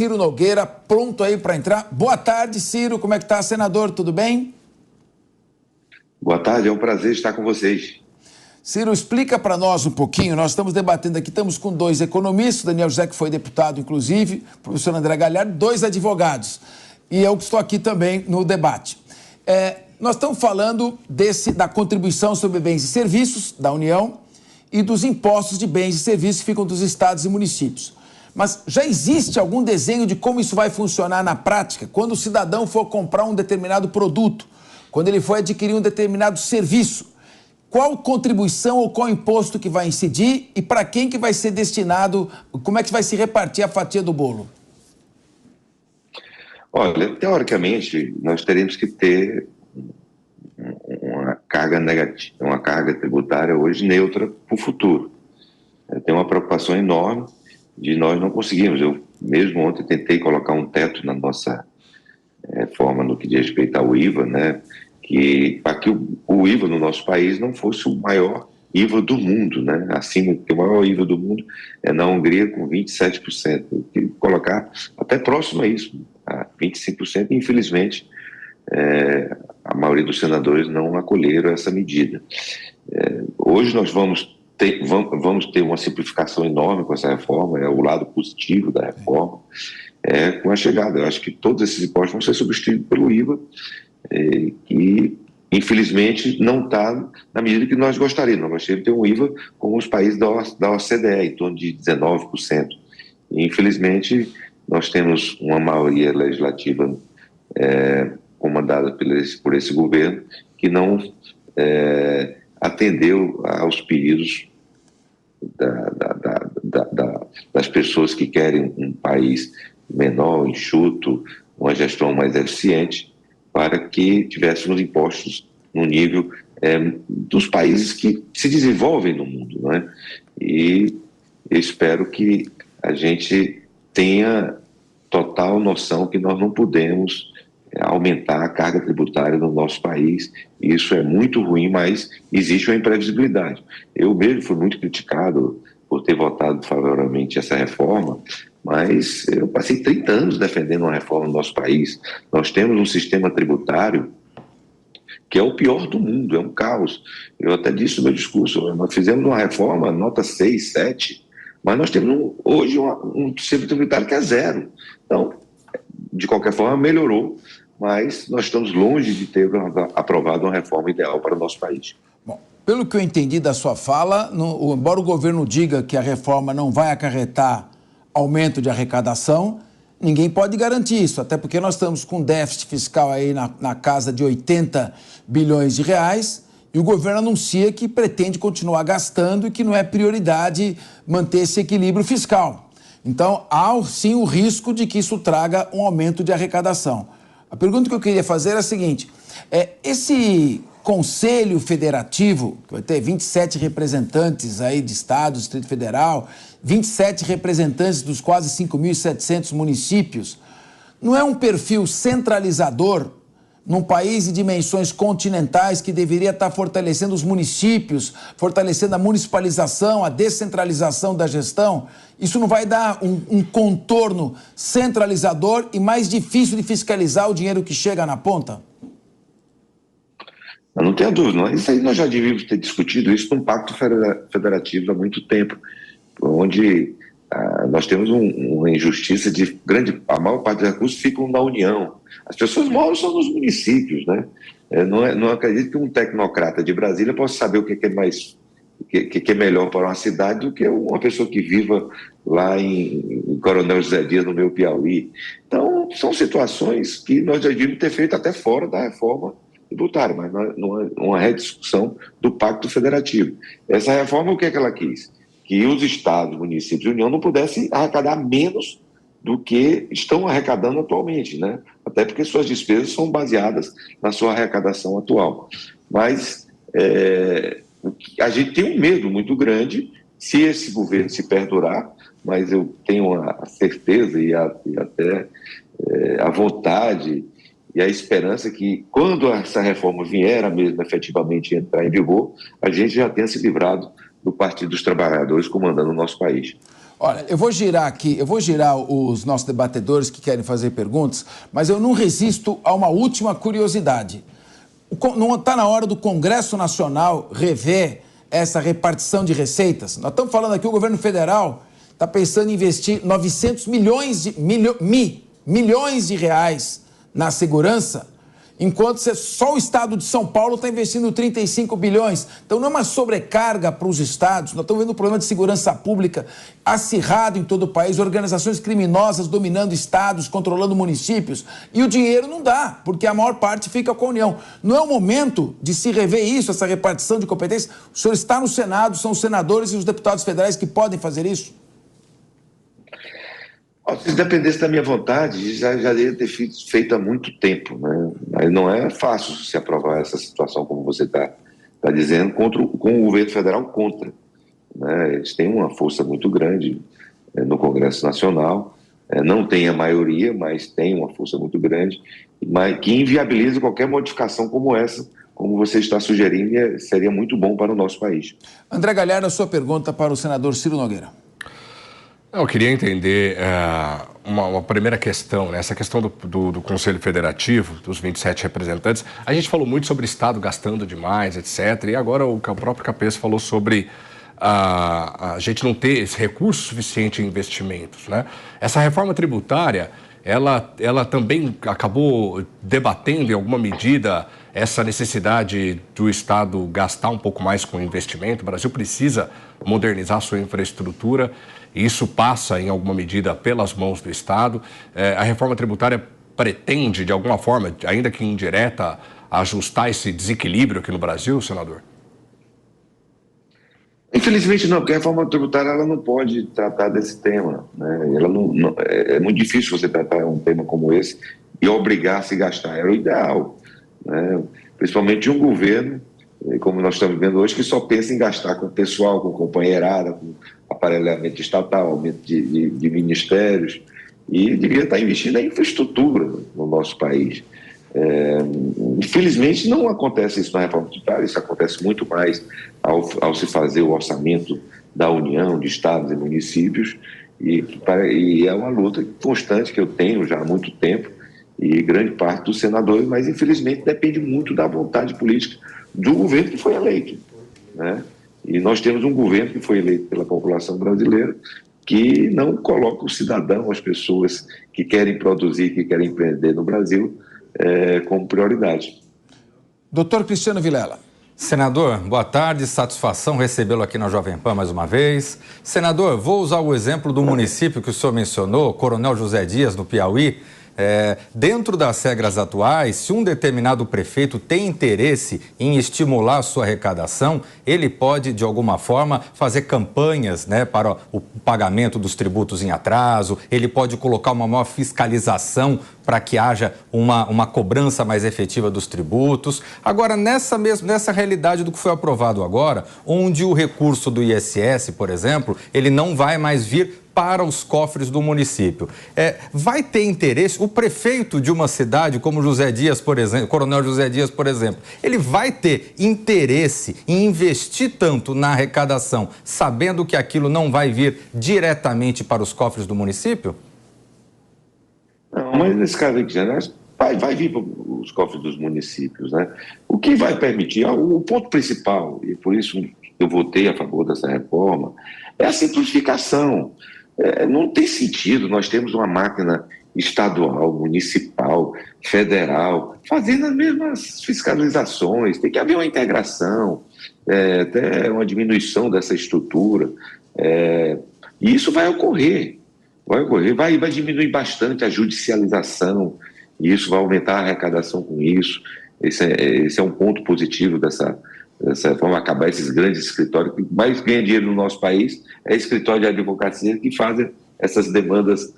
Ciro Nogueira, pronto aí para entrar. Boa tarde, Ciro. Como é que tá, senador? Tudo bem? Boa tarde, é um prazer estar com vocês. Ciro, explica para nós um pouquinho. Nós estamos debatendo aqui, estamos com dois economistas, Daniel José, que foi deputado, inclusive, o professor André Galhardo, dois advogados. E eu que estou aqui também no debate. Nós estamos falando da contribuição sobre bens e serviços da União e dos impostos de bens e serviços que ficam dos estados e municípios. Mas já existe algum desenho de como isso vai funcionar na prática? Quando o cidadão for comprar um determinado produto, quando ele for adquirir um determinado serviço, qual contribuição ou qual imposto que vai incidir e para quem que vai ser destinado, como é que vai se repartir a fatia do bolo? Olha, teoricamente, nós teremos que ter uma carga negativa, uma carga tributária hoje neutra para o futuro. Tem uma preocupação enorme de nós não conseguimos. Eu mesmo ontem tentei colocar um teto na nossa reforma no que diz respeito ao IVA, né? Para que o IVA no nosso país não fosse o maior IVA do mundo, né? Acima, que o maior IVA do mundo é na Hungria com 27%. Eu queria colocar até próximo a isso, a 25%. Infelizmente, a maioria dos senadores não acolheram essa medida. Hoje nós vamos ter uma simplificação enorme com essa reforma, é o lado positivo da reforma, com a chegada. Eu acho que todos esses impostos vão ser substituídos pelo IVA, que infelizmente não está na medida que nós gostaríamos. Nós gostaríamos de ter um IVA como os países da OCDE, em torno de 19%. E, infelizmente, nós temos uma maioria legislativa comandada por esse governo que não atendeu aos pedidos das pessoas que querem um país menor, enxuto, uma gestão mais eficiente, para que tivéssemos impostos no nível dos países que se desenvolvem no mundo, não é? E eu espero que a gente tenha total noção que nós não podemos aumentar a carga tributária no nosso país. Isso é muito ruim, mas existe uma imprevisibilidade. Eu mesmo fui muito criticado por ter votado favoravelmente essa reforma, mas eu passei 30 anos defendendo uma reforma no nosso país. Nós temos um sistema tributário que é o pior do mundo, é um caos. Eu até disse no meu discurso, nós fizemos uma reforma, nota 6, 7, mas nós temos hoje um sistema tributário que é 0. Então, de qualquer forma, melhorou, mas nós estamos longe de ter aprovado uma reforma ideal para o nosso país. Bom, pelo que eu entendi da sua fala, embora o governo diga que a reforma não vai acarretar aumento de arrecadação, ninguém pode garantir isso, até porque nós estamos com déficit fiscal aí na casa de 80 bilhões de reais e o governo anuncia que pretende continuar gastando e que não é prioridade manter esse equilíbrio fiscal. Então, há sim o risco de que isso traga um aumento de arrecadação. A pergunta que eu queria fazer é a seguinte: esse Conselho Federativo, que vai ter 27 representantes aí de Estado, Distrito Federal, 27 representantes dos quase 5.700 municípios, não é um perfil centralizador num país de dimensões continentais que deveria estar fortalecendo os municípios, fortalecendo a municipalização, a descentralização da gestão? Isso não vai dar um contorno centralizador e mais difícil de fiscalizar o dinheiro que chega na ponta? Eu não tenho dúvida, não. Isso aí nós já devíamos ter discutido isso num pacto federativo há muito tempo, onde nós temos uma injustiça de grande... A maior parte dos recursos ficam na União. As pessoas moram só nos municípios, né? Não acredito que um tecnocrata de Brasília possa saber o que é melhor para uma cidade do que uma pessoa que viva lá em Coronel José Dias, no meu Piauí. Então, são situações que nós já devíamos ter feito até fora da reforma tributária, mas não é uma rediscussão do Pacto Federativo. Essa reforma, o que é que ela quis? Que os estados, municípios e União não pudessem arrecadar menos do que estão arrecadando atualmente, né? Até porque suas despesas são baseadas na sua arrecadação atual. Mas a gente tem um medo muito grande se esse governo se perdurar, mas eu tenho a certeza e até a vontade e a esperança que, quando essa reforma vier a mesmo efetivamente entrar em vigor, a gente já tenha se livrado do Partido dos Trabalhadores comandando o nosso país. Olha, eu vou girar os nossos debatedores que querem fazer perguntas, mas eu não resisto a uma última curiosidade. Não está na hora do Congresso Nacional rever essa repartição de receitas? Nós estamos falando aqui, o governo federal está pensando em investir 900 milhões de reais na segurança, enquanto só o estado de São Paulo está investindo 35 bilhões. Então não é uma sobrecarga para os estados, nós estamos vendo um problema de segurança pública acirrado em todo o país, organizações criminosas dominando estados, controlando municípios, e o dinheiro não dá, porque a maior parte fica com a União. Não é o momento de se rever isso, essa repartição de competências? O senhor está no Senado, são os senadores e os deputados federais que podem fazer isso? Se dependesse da minha vontade, já deveria ter feito há muito tempo, né? Mas não é fácil se aprovar essa situação, como você está dizendo, com o governo federal contra, né? Eles têm uma força muito grande no Congresso Nacional, não tem a maioria, mas tem uma força muito grande, mas que inviabiliza qualquer modificação como essa, como você está sugerindo, e seria muito bom para o nosso país. André Galhardo, a sua pergunta para o senador Ciro Nogueira. Eu queria entender uma primeira questão, né? Essa questão do Conselho Federativo, dos 27 representantes. A gente falou muito sobre o Estado gastando demais, etc. E agora o próprio Capês falou sobre a gente não ter esse recurso suficiente em investimentos, né? Essa reforma tributária, ela também acabou debatendo em alguma medida essa necessidade do Estado gastar um pouco mais com investimento. O Brasil precisa modernizar a sua infraestrutura. E isso passa, em alguma medida, pelas mãos do Estado. A reforma tributária pretende, de alguma forma, ainda que indireta, ajustar esse desequilíbrio aqui no Brasil, senador? Infelizmente não, porque a reforma tributária ela não pode tratar desse tema, né? É muito difícil você tratar um tema como esse e obrigar a se gastar. Era o ideal, né? Principalmente de um governo, como nós estamos vendo hoje, que só pensa em gastar com o pessoal, com companheirada, com aparelhamento estatal, aumento de ministérios, e devia estar investindo em infraestrutura no nosso país. Infelizmente não acontece isso na reforma tributária, isso acontece muito mais ao se fazer o orçamento da União, de estados e municípios, e é uma luta constante que eu tenho já há muito tempo, e grande parte dos senadores, mas infelizmente depende muito da vontade política do governo que foi eleito, né? E nós temos um governo que foi eleito pela população brasileira que não coloca o cidadão, as pessoas que querem produzir, que querem empreender no Brasil, como prioridade. Doutor Cristiano Vilela. Senador, boa tarde, satisfação recebê-lo aqui na Jovem Pan mais uma vez. Senador, vou usar o exemplo do município que o senhor mencionou, Coronel José Dias, no Piauí. Dentro das regras atuais, se um determinado prefeito tem interesse em estimular a sua arrecadação, ele pode, de alguma forma, fazer campanhas, né, para o pagamento dos tributos em atraso, ele pode colocar uma maior fiscalização para que haja uma cobrança mais efetiva dos tributos. Agora, nessa realidade do que foi aprovado agora, onde o recurso do ISS, por exemplo, ele não vai mais vir para os cofres do município. Vai ter interesse, o prefeito de uma cidade como José Dias, por exemplo, Coronel José Dias, por exemplo, ele vai ter interesse em investir tanto na arrecadação, sabendo que aquilo não vai vir diretamente para os cofres do município? Não, mas nesse caso aqui, vai vir para os cofres dos municípios, né? O que vai permitir, o ponto principal, e por isso eu votei a favor dessa reforma, é a simplificação. Não tem sentido nós temos uma máquina estadual, municipal, federal, fazendo as mesmas fiscalizações. Tem que haver uma integração, até uma diminuição dessa estrutura. E isso vai ocorrer, vai diminuir bastante a judicialização, e isso vai aumentar a arrecadação com isso. Esse é um ponto positivo dessa forma, acabar esses grandes escritórios que mais ganham dinheiro no nosso país, é escritório de advocacia que fazem essas demandas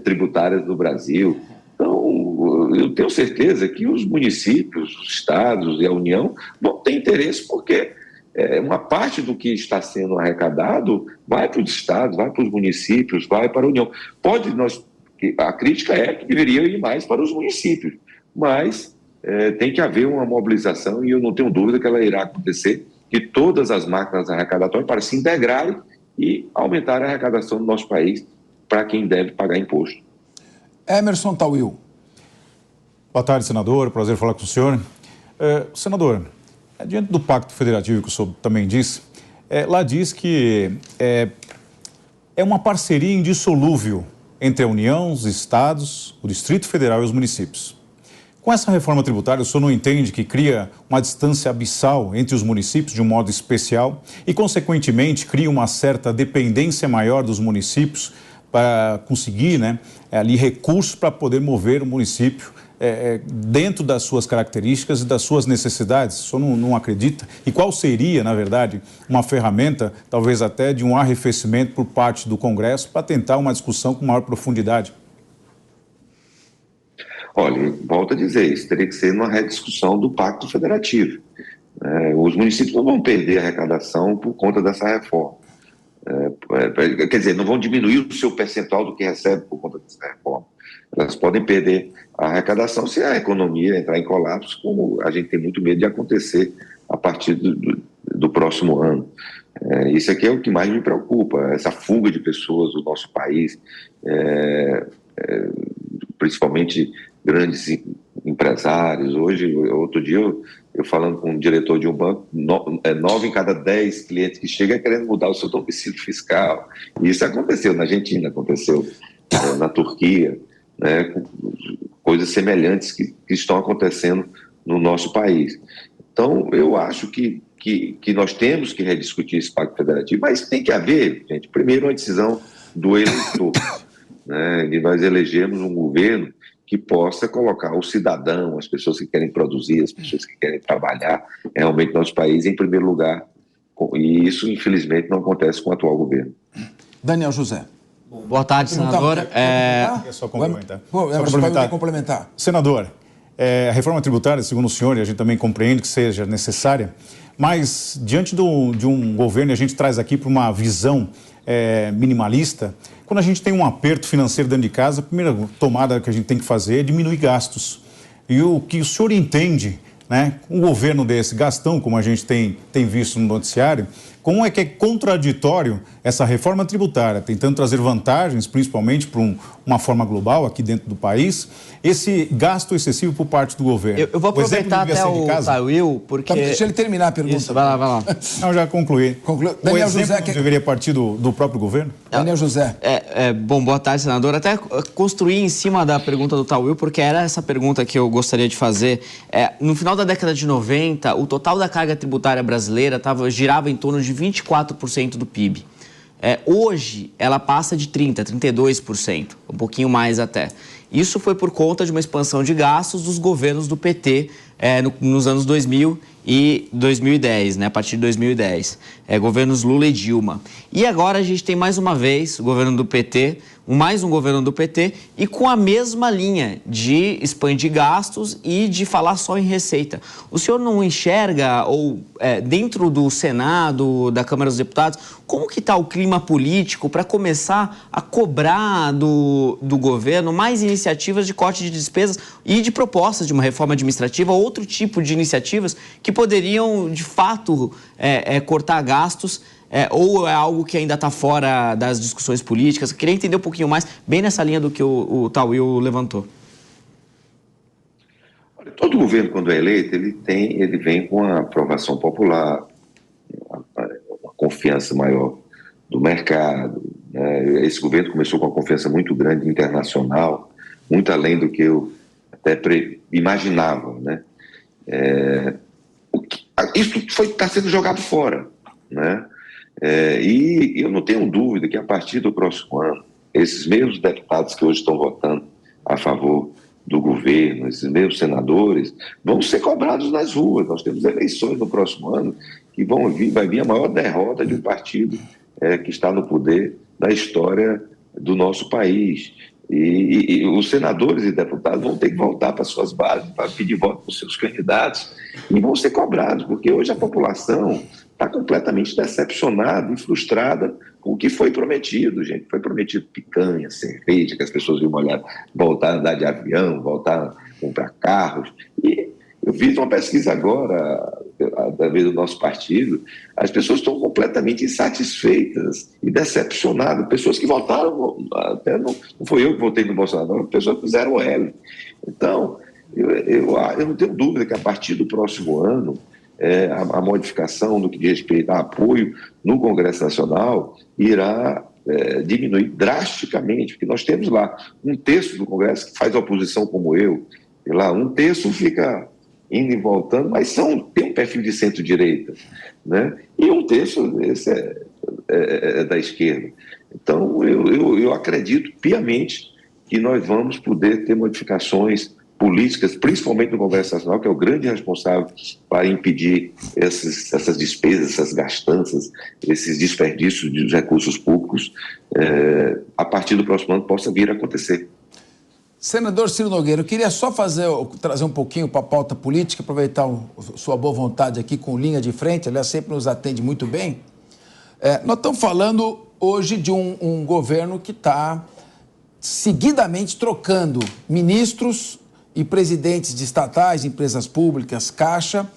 tributárias no Brasil. Então, eu tenho certeza que os municípios, os estados e a União vão ter interesse, porque uma parte do que está sendo arrecadado vai para os estados, vai para os municípios, vai para a União. A crítica é que deveria ir mais para os municípios, mas tem que haver uma mobilização, e eu não tenho dúvida que ela irá acontecer, que todas as máquinas arrecadatórias para se integrarem e aumentar a arrecadação do nosso país para quem deve pagar imposto. Emerson Tawil. Boa tarde, senador. Prazer falar com o senhor. Senador, diante do Pacto Federativo que o senhor também disse, lá diz que é uma parceria indissolúvel entre a União, os estados, o Distrito Federal e os municípios. Com essa reforma tributária, o senhor não entende que cria uma distância abissal entre os municípios de um modo especial e, consequentemente, cria uma certa dependência maior dos municípios para conseguir, ali recursos para poder mover o município dentro das suas características e das suas necessidades? O senhor não acredita? E qual seria, na verdade, uma ferramenta, talvez até de um arrefecimento por parte do Congresso para tentar uma discussão com maior profundidade? Olha, volto a dizer, isso teria que ser uma rediscussão do Pacto Federativo. Os municípios não vão perder a arrecadação por conta dessa reforma. Quer dizer, não vão diminuir o seu percentual do que recebe por conta dessa reforma. Elas podem perder a arrecadação se a economia entrar em colapso, como a gente tem muito medo de acontecer a partir do próximo ano. Isso aqui é o que mais me preocupa, essa fuga de pessoas do nosso país, principalmente grandes empresários. Outro dia, eu falando com um diretor de um banco, 9 em cada 10 clientes que chegam querendo mudar o seu domicílio fiscal. E isso aconteceu na Argentina, aconteceu na Turquia, coisas semelhantes que estão acontecendo no nosso país. Então, eu acho que nós temos que rediscutir esse Pacto Federativo, mas tem que haver, gente, primeiro uma decisão do eleitor, e nós elegemos um governo que possa colocar o cidadão, as pessoas que querem produzir, as pessoas que querem trabalhar realmente no nosso país em primeiro lugar. E isso, infelizmente, não acontece com o atual governo. Daniel José. Boa tarde, senador. É só complementar. Complementar. Senador, a reforma tributária, segundo o senhor, e a gente também compreende que seja necessária, mas diante de um governo, e a gente traz aqui para uma visão minimalista, quando a gente tem um aperto financeiro dentro de casa, a primeira tomada que a gente tem que fazer é diminuir gastos. E o que o senhor entende, um governo desse, gastão, como a gente tem visto no noticiário, como é que é contraditório essa reforma tributária, tentando trazer vantagens, principalmente para uma forma global aqui dentro do país, esse gasto excessivo por parte do governo? Eu vou aproveitar até o Tawil, porque... Deixa ele terminar a pergunta. Isso, vai lá. Não, já concluí. Daniel o José, deveria partir do próprio governo? Daniel José. Bom, boa tarde, senador. Até construir em cima da pergunta do Tawil, porque era essa pergunta que eu gostaria de fazer. No final da década de 90, o total da carga tributária brasileira girava em torno de 24% do PIB. Hoje, ela passa de 30%, 32%, um pouquinho mais até. Isso foi por conta de uma expansão de gastos dos governos do PT nos anos 2000 e 2010, a partir de 2010. Governos Lula e Dilma. E agora a gente tem mais uma vez o governo do PT, mais um governo do PT, e com a mesma linha de expandir gastos e de falar só em receita. O senhor não enxerga, ou dentro do Senado, da Câmara dos Deputados, como que está o clima político para começar a cobrar do governo mais iniciativas de corte de despesas e de propostas de uma reforma administrativa, outro tipo de iniciativas que poderiam, de fato, cortar gastos? Ou é algo que ainda está fora das discussões políticas? Eu queria entender um pouquinho mais, bem nessa linha do que o Tawil levantou. Olha, todo governo, quando é eleito, ele vem com a aprovação popular, uma confiança maior do mercado. Esse governo começou com uma confiança muito grande internacional, muito além do que eu até imaginava. Isso está sendo jogado fora, e eu não tenho dúvida que a partir do próximo ano, esses mesmos deputados que hoje estão votando a favor do governo, esses mesmos senadores, vão ser cobrados nas ruas. Nós temos eleições no próximo ano que vai vir a maior derrota de um partido que está no poder da história do nosso país. E os senadores e deputados vão ter que voltar para suas bases para pedir voto para os seus candidatos e vão ser cobrados, porque hoje a população está completamente decepcionada e frustrada com o que foi prometido, gente. Foi prometido picanha, cerveja, que as pessoas iam voltar a andar de avião, voltar a comprar carros. E eu fiz uma pesquisa agora, através do nosso partido, as pessoas estão completamente insatisfeitas e decepcionadas. Pessoas que votaram, até não foi eu que votei no Bolsonaro, não, pessoas que fizeram L. Então, eu não tenho dúvida que a partir do próximo ano, a modificação no que diz respeito a apoio no Congresso Nacional irá diminuir drasticamente, porque nós temos lá um terço do Congresso que faz oposição como eu, e lá um terço fica indo e voltando, mas tem um perfil de centro-direita, né? E um terço esse é da esquerda. Então, eu acredito piamente que nós vamos poder ter modificações políticas, principalmente no Congresso Nacional, que é o grande responsável para impedir essas despesas, essas gastanças, esses desperdícios de recursos públicos, a partir do próximo ano possa vir a acontecer. Senador Ciro Nogueira, eu queria só trazer um pouquinho para a pauta política, aproveitar sua boa vontade aqui com linha de frente, aliás, sempre nos atende muito bem. Nós estamos falando hoje de um governo que está seguidamente trocando ministros e presidentes de estatais, empresas públicas, Caixa,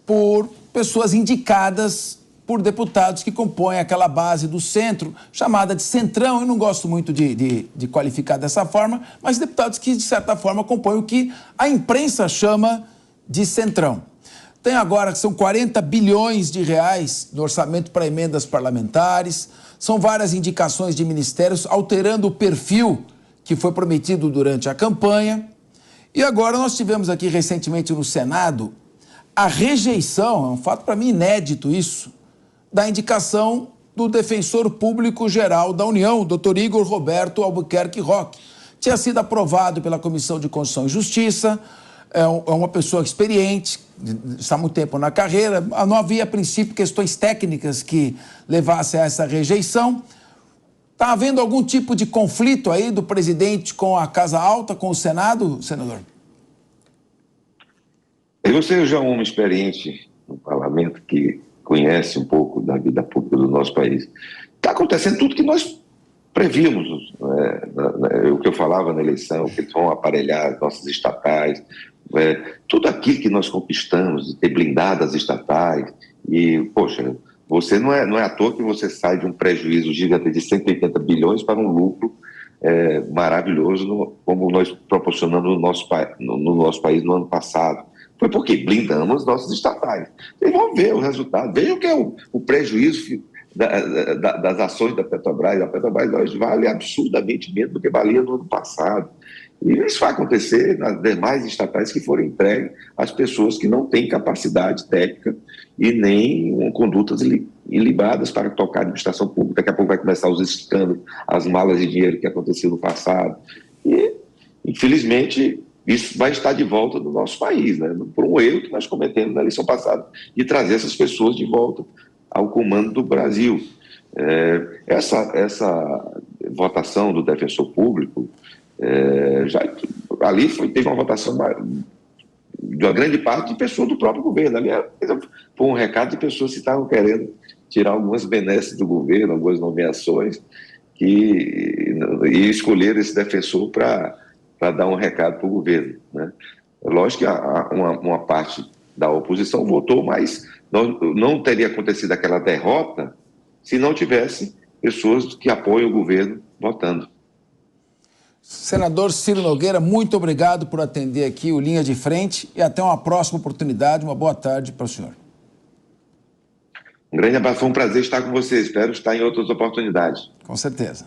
por pessoas indicadas por deputados que compõem aquela base do centro, chamada de centrão. Eu não gosto muito de qualificar dessa forma, mas deputados que, de certa forma, compõem o que a imprensa chama de centrão. Tem agora, são 40 bilhões de reais no orçamento para emendas parlamentares, são várias indicações de ministérios alterando o perfil que foi prometido durante a campanha. E agora nós tivemos aqui recentemente no Senado a rejeição, é um fato para mim inédito isso, da indicação do Defensor Público Geral da União, Dr. Igor Roberto Albuquerque Roque. Tinha sido aprovado pela Comissão de Constituição e Justiça, é uma pessoa experiente, está há muito tempo na carreira, não havia, a princípio, questões técnicas que levassem a essa rejeição. Está havendo algum tipo de conflito aí do presidente com a Casa Alta, com o Senado, senador? Você já é um homem experiente no parlamento que conhece um pouco da vida pública do nosso país. Está acontecendo tudo que nós prevíamos, o que eu falava na eleição, que eles vão aparelhar as nossas estatais, tudo aquilo que nós conquistamos, de ter blindado as estatais, e, poxa, você não é à toa que você sai de um prejuízo gigante de 180 bilhões para um lucro maravilhoso, como nós proporcionamos no nosso país no ano passado. Foi porque blindamos nossas estatais. Vocês vão ver o resultado. Vejam o que é o prejuízo das ações da Petrobras. A Petrobras hoje vale absurdamente menos do que valia no ano passado. E isso vai acontecer nas demais estatais que forem entregues às pessoas que não têm capacidade técnica e nem condutas ilibadas para tocar a administração pública. Daqui a pouco vai começar os escândalos, as malas de dinheiro que aconteceu no passado. E, infelizmente, isso vai estar de volta no nosso país, né? Por um erro que nós cometemos na eleição passada, de trazer essas pessoas de volta ao comando do Brasil. Essa votação do defensor público, teve uma votação de uma grande parte de pessoas do próprio governo. Ali foi um recado de pessoas que estavam querendo tirar algumas benesses do governo, algumas nomeações, e escolheram esse defensor para dar um recado para o governo, né? Lógico que uma parte da oposição votou, mas não teria acontecido aquela derrota se não tivesse pessoas que apoiam o governo votando. Senador Ciro Nogueira, muito obrigado por atender aqui o Linha de Frente e até uma próxima oportunidade. Uma boa tarde para o senhor. Um grande abraço, foi um prazer estar com você. Espero estar em outras oportunidades. Com certeza.